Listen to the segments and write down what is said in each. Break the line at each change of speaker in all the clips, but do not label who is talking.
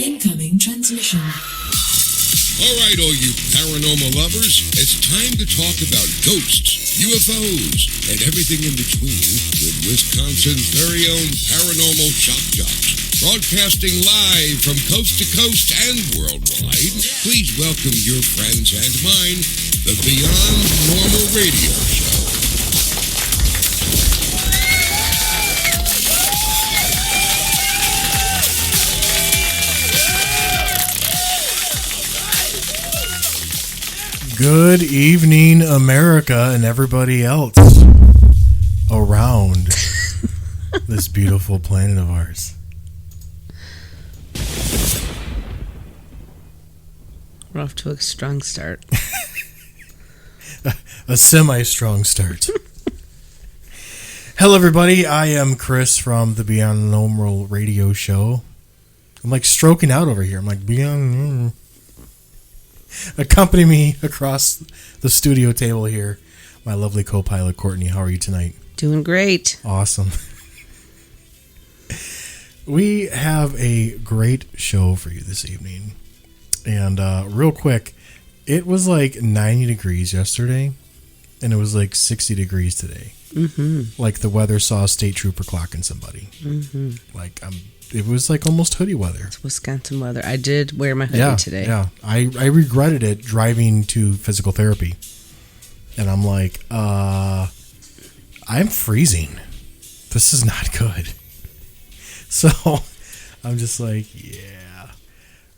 Incoming transmission.
All right, all you paranormal lovers, it's time to talk about ghosts, UFOs, and everything in between with Wisconsin's very own paranormal shock jocks. Broadcasting live from coast to coast and worldwide, please welcome your friends and mine, the Beyond Normal Radio Show.
Good evening, America, and everybody else around this beautiful planet of ours.
We're off to a strong start.
A semi-strong start. Hello, everybody. I am Chris from the Beyond Normal Radio Show. I'm like stroking out over here. I'm like, Beyond Normal. Accompany me across the studio table here, my lovely co-pilot Courtney. How are you tonight?
Doing great.
Awesome. We have a great show for you this evening. And real quick, it was like 90 degrees yesterday, and it was like 60 degrees today. Mm-hmm. Like the weather saw a state trooper clocking somebody. Mm-hmm. Like it was like almost hoodie weather.
It's Wisconsin weather. I did wear my hoodie today.
Yeah, I regretted it driving to physical therapy. And I'm like, I'm freezing. This is not good. So I'm just like, yeah.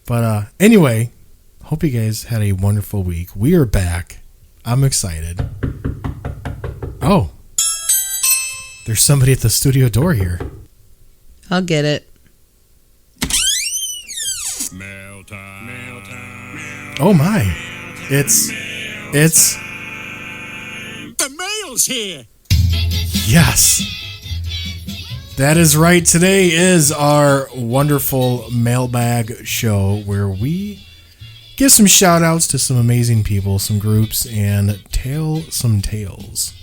But anyway, hope you guys had a wonderful week. We are back. I'm excited. Oh, there's somebody at the studio door here.
I'll get it.
Mail time. Mail time.
Oh my. It's
the mail's here.
Yes. That is right. Today is our wonderful mailbag show where we give some shout outs to some amazing people, some groups, and tell some tales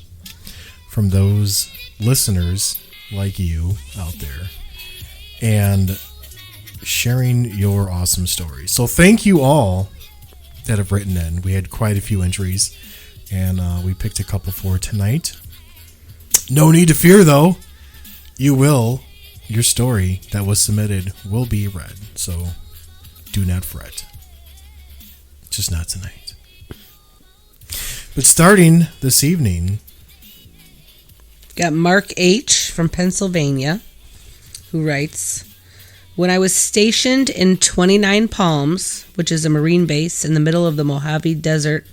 from those listeners like you out there and sharing your awesome stories. So thank you all that have written in. We had quite a few entries, and we picked a couple for tonight. No need to fear, though. Your story that was submitted will be read. So do not fret. Just not tonight. But starting this evening,
got Mark H. from Pennsylvania, who writes, when I was stationed in 29 Palms, which is a Marine base in the middle of the Mojave Desert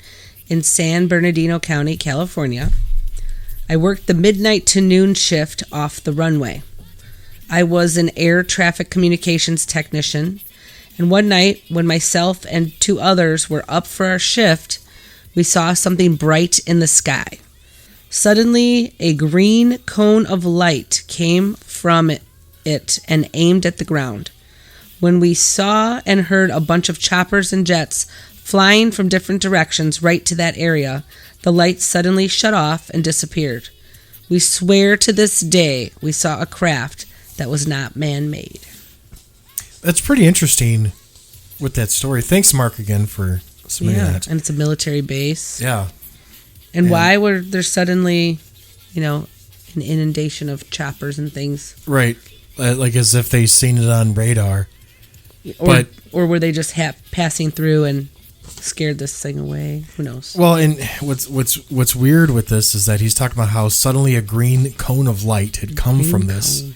in San Bernardino County, California, I worked the midnight to noon shift off the runway. I was an air traffic communications technician, and one night when myself and two others were up for our shift, we saw something bright in the sky. Suddenly, a green cone of light came from it and aimed at the ground. When we saw and heard a bunch of choppers and jets flying from different directions right to that area, the light suddenly shut off and disappeared. We swear to this day we saw a craft that was not man-made.
That's pretty interesting with that story. Thanks, Mark, again for submitting that.
And it's a military base.
Yeah.
And why were there suddenly, an inundation of choppers and things?
Right. Like as if they seen it on radar.
Or were they just passing through and scared this thing away? Who knows?
Well, and what's weird with this is that he's talking about how suddenly a green cone of light had come from this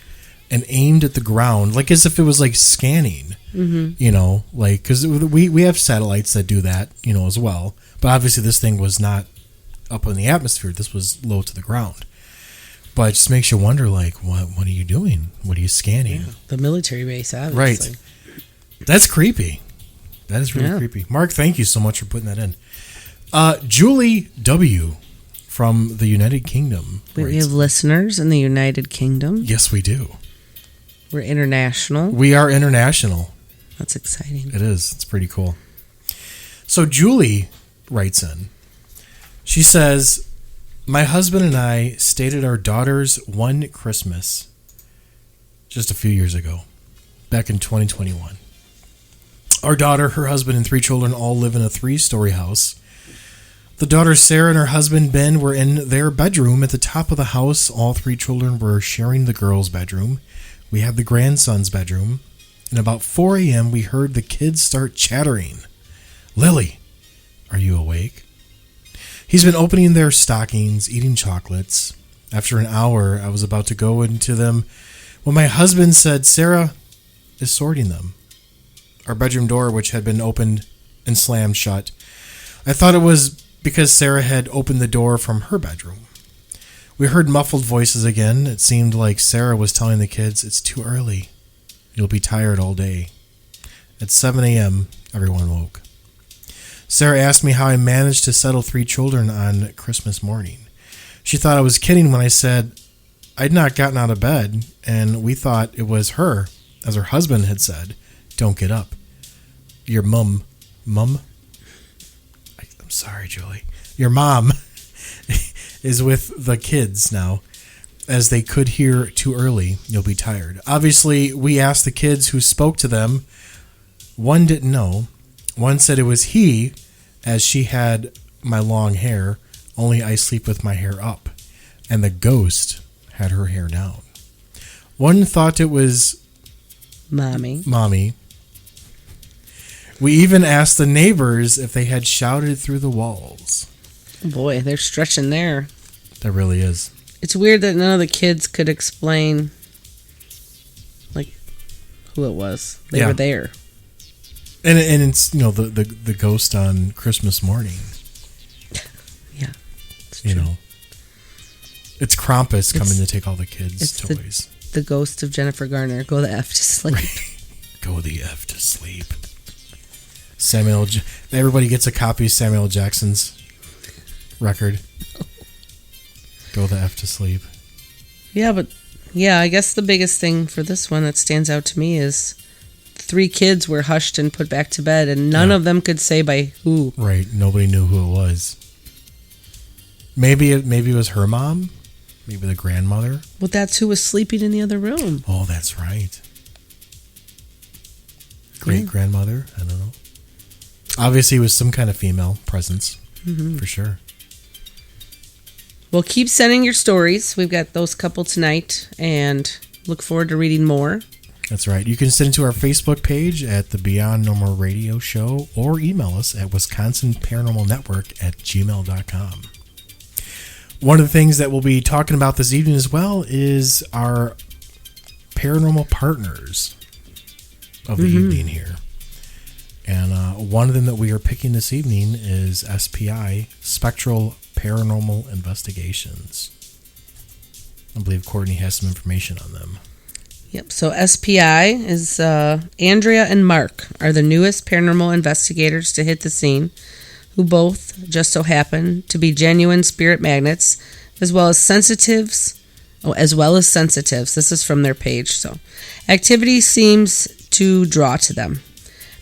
and aimed at the ground, like as if it was like scanning. Mm-hmm. Like because we have satellites that do that, as well. But obviously, this thing was not up in the atmosphere. This was low to the ground. But it just makes you wonder, like, what are you doing? What are you scanning?
Yeah, the military base, obviously.
Right. That's creepy. That is really creepy. Mark, thank you so much for putting that in. Julie W. from the United Kingdom.
We have listeners in the United Kingdom.
Yes, we do.
We're international.
We are international.
That's exciting.
It is. It's pretty cool. So Julie writes in. She says, my husband and I stayed at our daughter's one Christmas just a few years ago. back in 2021. Our daughter, her husband, and 3 children all live in a 3-story house. The daughter, Sarah, and her husband, Ben, were in their bedroom at the top of the house. All 3 children were sharing the girls' bedroom. We have the grandson's bedroom. And about 4 a.m., we heard the kids start chattering. Lily, are you awake? He's been opening their stockings, eating chocolates. After an hour, I was about to go into them when my husband said Sarah is sorting them. Our bedroom door, which had been opened and slammed shut. I thought it was because Sarah had opened the door from her bedroom. We heard muffled voices again. It seemed like Sarah was telling the kids, it's too early. You'll be tired all day. At 7 a.m., everyone woke. Sarah asked me how I managed to settle 3 children on Christmas morning. She thought I was kidding when I said I'd not gotten out of bed, and we thought it was her, as her husband had said, don't get up. Your mum? I'm sorry, Julie. Your mom is with the kids now, as they could hear too early. You'll be tired. Obviously, we asked the kids who spoke to them. One didn't know. One said it was he, as she had my long hair, only I sleep with my hair up. And the ghost had her hair down. One thought it was Mommy. We even asked the neighbors if they had shouted through the walls.
Boy, they're stretching there.
That really is.
It's weird that none of the kids could explain, like, who it was. They were there.
And it's, you know, the ghost on Christmas morning.
Yeah.
You know. It's Krampus coming to take all the kids' toys.
The ghost of Jennifer Garner. Go the F to sleep.
Go the F to sleep. Everybody gets a copy of Samuel Jackson's record. Go the F to sleep.
Yeah, but I guess the biggest thing for this one that stands out to me is 3 kids were hushed and put back to bed, and none of them could say by who.
Right, nobody knew who it was. Maybe it was her mom, maybe the grandmother.
Well, that's who was sleeping in the other room.
Oh, that's right. Great grandmother. I don't know. Obviously, it was some kind of female presence, for sure.
Well, keep sending your stories. We've got those couple tonight, and look forward to reading more.
That's right. You can send it to our Facebook page at the Beyond Normal Radio Show, or email us at wisconsinparanormalnetwork@gmail.com. One of the things that we'll be talking about this evening as well is our paranormal partners of the evening here. And one of them that we are picking this evening is SPI, Spectral Paranormal Investigations. I believe Courtney has some information on them.
Yep, so SPI is Andrea and Mark are the newest paranormal investigators to hit the scene, who both just so happen to be genuine spirit magnets, as well as sensitives. This is from their page. So, activity seems to draw to them.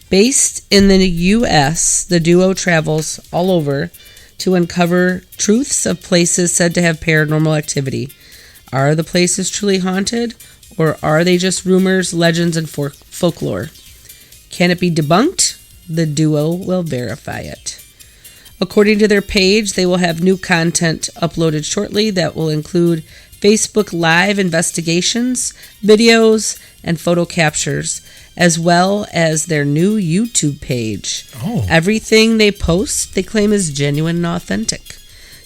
Based in the U.S., the duo travels all over to uncover truths of places said to have paranormal activity. Are the places truly haunted, or are they just rumors, legends, and folklore? Can it be debunked? The duo will verify it. According to their page, they will have new content uploaded shortly that will include Facebook Live investigations, videos, and photo captures, as well as their new YouTube page.
Oh.
Everything they post, they claim is genuine and authentic.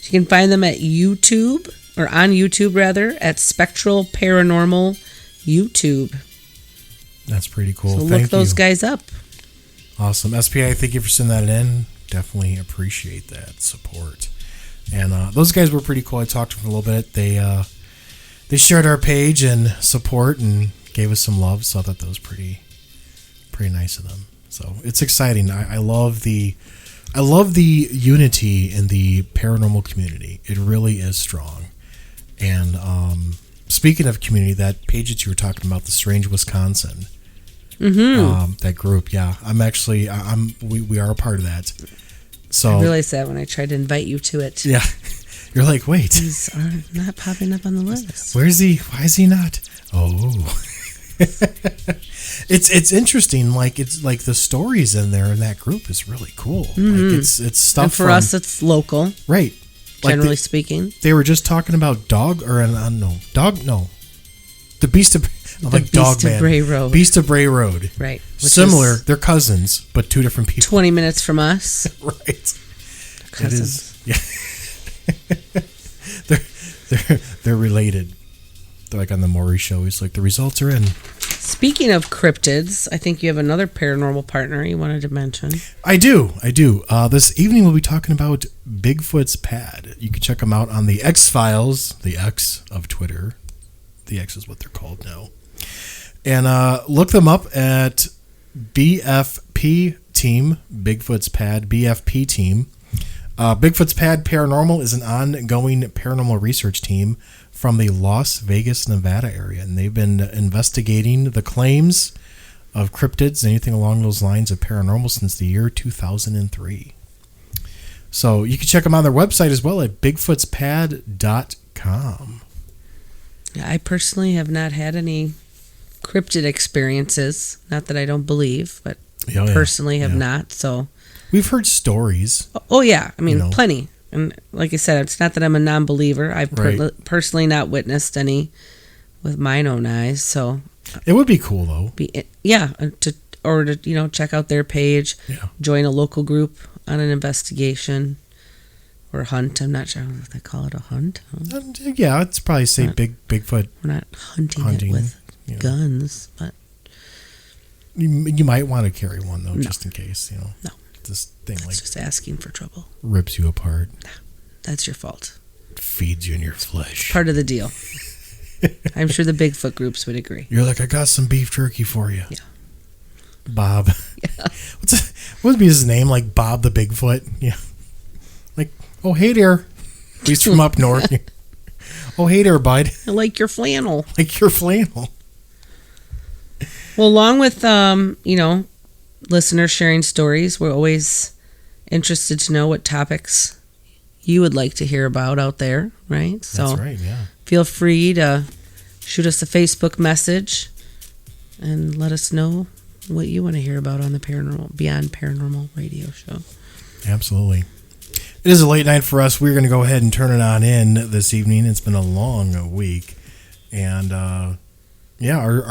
You can find them at YouTube, or on YouTube rather, at Spectral Paranormal YouTube.
That's pretty cool.
So look those guys up.
Awesome. SPI, thank you for sending that in. Definitely appreciate that support. And those guys were pretty cool. I talked to them for a little bit. They shared our page and support and gave us some love, so I thought that was pretty nice of them. So it's exciting. I love the unity in the paranormal community. It really is strong. And speaking of community, that page that you were talking about, the Strange Wisconsin, that group, yeah, we are a part of that. So
I realized that when I tried to invite you to it.
Yeah, you're like, wait,
these are not popping up on the list.
Where's he? Why is he not? Oh. It's interesting. Like it's like the stories in there in that group is really cool. Like it's stuff.
And for us, it's local,
right?
generally speaking.
They were just talking about the Beast of
Beast of Bray Road.
Beast of Bray Road.
Right.
Similar. They're cousins, but two different people.
20 minutes from us.
Right.
Cousins.
It is. Yeah. they're related. They're like on the Maury show. He's like, the results are in.
Speaking of cryptids, I think you have another paranormal partner you wanted to mention.
I do. This evening we'll be talking about Bigfoot's Pad. You can check them out on the X-Files, the X of Twitter. The X is what they're called now. And look them up at BFP Team, Bigfoot's Pad, BFP Team. Bigfoot's Pad Paranormal is an ongoing paranormal research team from the Las Vegas, Nevada area. And they've been investigating the claims of cryptids, anything along those lines of paranormal since the year 2003. So you can check them on their website as well at bigfootspad.com.
Yeah, I personally have not had any cryptid experiences. Not that I don't believe, but personally have not. So
we've heard stories.
Oh yeah, I mean plenty. And like I said, it's not that I'm a non-believer. I've personally not witnessed any with mine own eyes. So
it would be cool though.
To check out their page, join a local group on an investigation. Or hunt. I'm not sure if they call it a hunt.
Yeah, it's probably say Bigfoot.
We're not hunting it with guns, but
you might want to carry one though, just in case.
No,
this thing
it's just asking for trouble.
Rips you apart.
No, that's your fault.
Feeds you in your flesh.
Part of the deal. I'm sure the Bigfoot groups would agree.
You're like, I got some beef jerky for you.
Yeah.
Bob. Yeah. What would be his name? Like Bob the Bigfoot. Yeah. Like. Oh, hey there. He's from up north. Oh, hey there, bud.
I like your flannel. Well, along with, listeners sharing stories, we're always interested to know what topics you would like to hear about out there, right?
That's right, yeah.
Feel free to shoot us a Facebook message and let us know what you want to hear about on the Beyond Paranormal radio show.
Absolutely. It is a late night for us. We're going to go ahead and turn it on in this evening. It's been a long week. And, our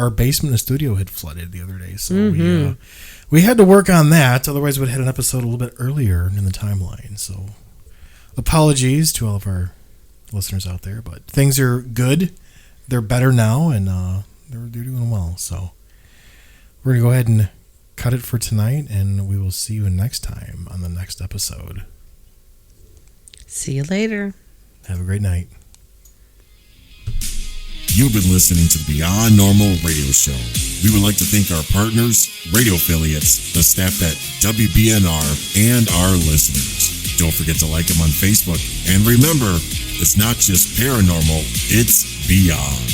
basement and studio had flooded the other day. So we had to work on that. Otherwise, we'd had an episode a little bit earlier in the timeline. So apologies to all of our listeners out there. But things are good. They're better now, and they're doing well. So we're going to go ahead and cut it for tonight. And we will see you next time on the next episode.
See you later.
Have a great night.
You've been listening to the Beyond Normal radio show. We would like to thank our partners, radio affiliates, the staff at WBNR, and our listeners. Don't forget to like them on Facebook. And remember, it's not just paranormal, it's beyond.